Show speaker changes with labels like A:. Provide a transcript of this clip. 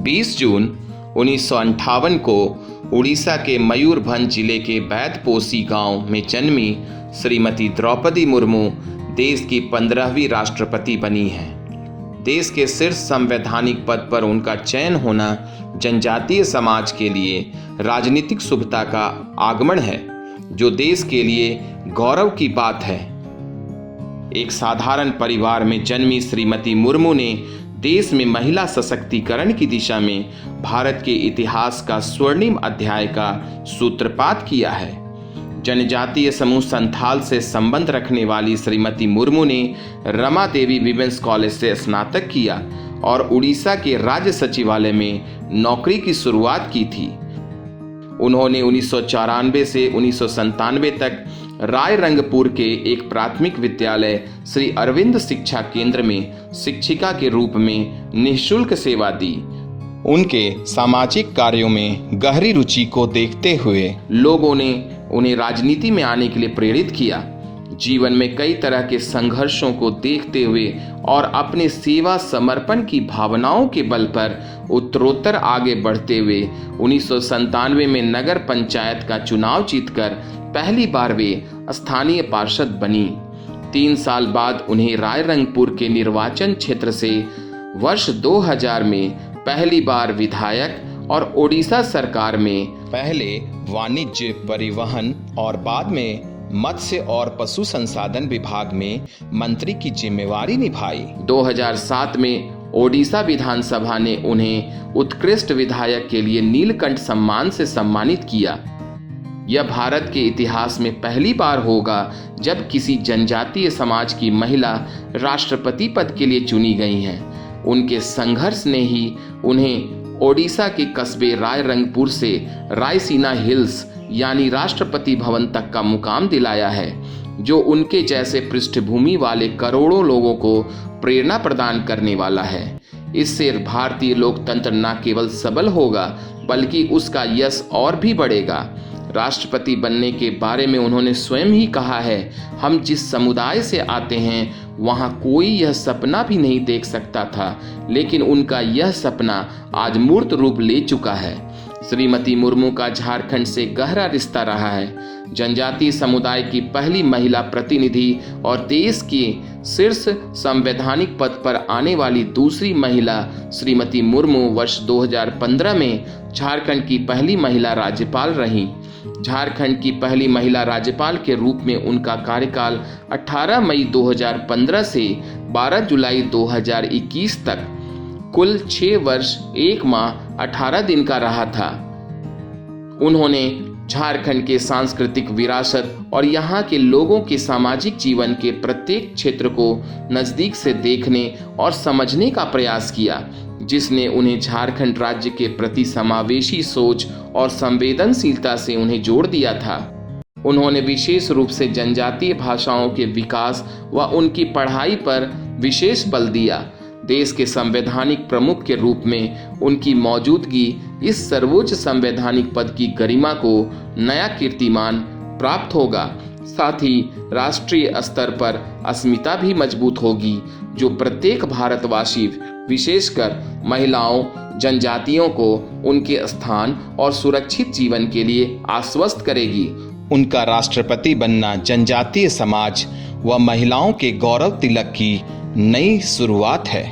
A: 20 जून 1958 को उड़ीसा के मयूरभंज जिले के बैदपोसी गांव में जन्मी श्रीमती द्रौपदी मुर्मू देश की 15वीं राष्ट्रपति बनी हैं। देश के शीर्ष संवैधानिक पद पर उनका चयन होना जनजातीय समाज के लिए राजनीतिक शुभता का आगमन है, जो देश के लिए गौरव की बात है। एक साधारण परिवार में जन्मी श्रीमती मुर्मू ने देश में महिला सशक्तिकरण की दिशा में भारत के इतिहास का स्वर्णिम अध्याय का सूत्रपात किया है। जनजातीय समूह संथाल से संबंध रखने वाली श्रीमती मुर्मू ने रमा देवी विमेंस कॉलेज से स्नातक किया और उड़ीसा के राज्य सचिवालय में नौकरी की शुरुआत की थी। उन्होंने 1994 से 1997 तक रायरंगपुर के एक प्राथमिक विद्यालय श्री अरविंद शिक्षा केंद्र में शिक्षिका के रूप में निःशुल्क सेवा दी। उनके सामाजिक कार्यों में गहरी रुचि को देखते हुए लोगों ने उन्हें राजनीति में आने के लिए प्रेरित किया। जीवन में कई तरह के संघर्षों को देखते हुए और अपने सेवा समर्पण की भावनाओं के बल पर उत्तरोत्तर आगे बढ़ते हुए 1997 में नगर पंचायत का चुनाव जीतकर पहली बार वे स्थानीय पार्षद बनी। 3 साल बाद उन्हें रायरंगपुर के निर्वाचन क्षेत्र से वर्ष 2000 में पहली बार विधायक और ओडिशा सरकार में पहले वाणिज्य, परिवहन और बाद में मत्स्य और पशु संसाधन विभाग में मंत्री की जिम्मेवारी निभाई। 2007 में ओडिशा विधानसभा ने उन्हें उत्कृष्ट विधायक के लिए नीलकंठ सम्मान से सम्मानित किया। यह भारत के इतिहास में पहली बार होगा जब किसी जनजातीय समाज की महिला राष्ट्रपति पद के लिए चुनी गई हैं। उनके संघर्ष ने ही उन्हें ओडिशा के कस्बे रायरंगपुर से रायसीना हिल्स यानी राष्ट्रपति भवन तक का मुकाम दिलाया है, जो उनके जैसे पृष्ठभूमि वाले करोड़ों लोगों को प्रेरणा प्रदान करने वाला है। इससे भारतीय लोकतंत्र न केवल सबल होगा बल्कि उसका यश और भी बढ़ेगा। राष्ट्रपति बनने के बारे में उन्होंने स्वयं ही कहा है, हम जिस समुदाय से आते हैं वहाँ कोई यह सपना भी नहीं देख सकता था, लेकिन उनका यह सपना आज मूर्त रूप ले चुका है। श्रीमती मुर्मू का झारखंड से गहरा रिश्ता रहा है। जनजातीय समुदाय की पहली महिला प्रतिनिधि और देश के शीर्ष संवैधानिक पद पर आने वाली दूसरी महिला श्रीमती मुर्मू वर्ष 2015 में झारखंड की पहली महिला राज्यपाल रहीं। झारखंड की पहली महिला राज्यपाल के रूप में उनका कार्यकाल 18 मई 2015 से 12 जुलाई 2021 तक कुल 6 वर्ष 1 माह 18 दिन का रहा था। उन्होंने झारखंड के सांस्कृतिक विरासत और यहाँ के लोगों के सामाजिक जीवन के प्रत्येक क्षेत्र को नजदीक से देखने और समझने का प्रयास किया, जिसने उन्हें झारखंड राज्य के प्रति समावेशी सोच और संवेदनशीलता से उन्हें जोड़ दिया था। उन्होंने विशेष रूप से जनजातीय भाषाओं के विकास व उनकी पढ़ाई पर विशेष बल दिया। देश के संवैधानिक प्रमुख के रूप में उनकी मौजूदगी इस सर्वोच्च संवैधानिक पद की गरिमा को नया कीर्तिमान प्राप्त होगा। साथ ही राष्ट्रीय स्तर पर अस्मिता भी मजबूत होगी, जो प्रत्येक भारतवासी विशेषकर महिलाओं, जनजातियों को उनके स्थान और सुरक्षित जीवन के लिए आश्वस्त करेगी। उनका राष्ट्रपति बनना जनजातीय समाज व महिलाओं के गौरव तिलक की नई शुरुआत है।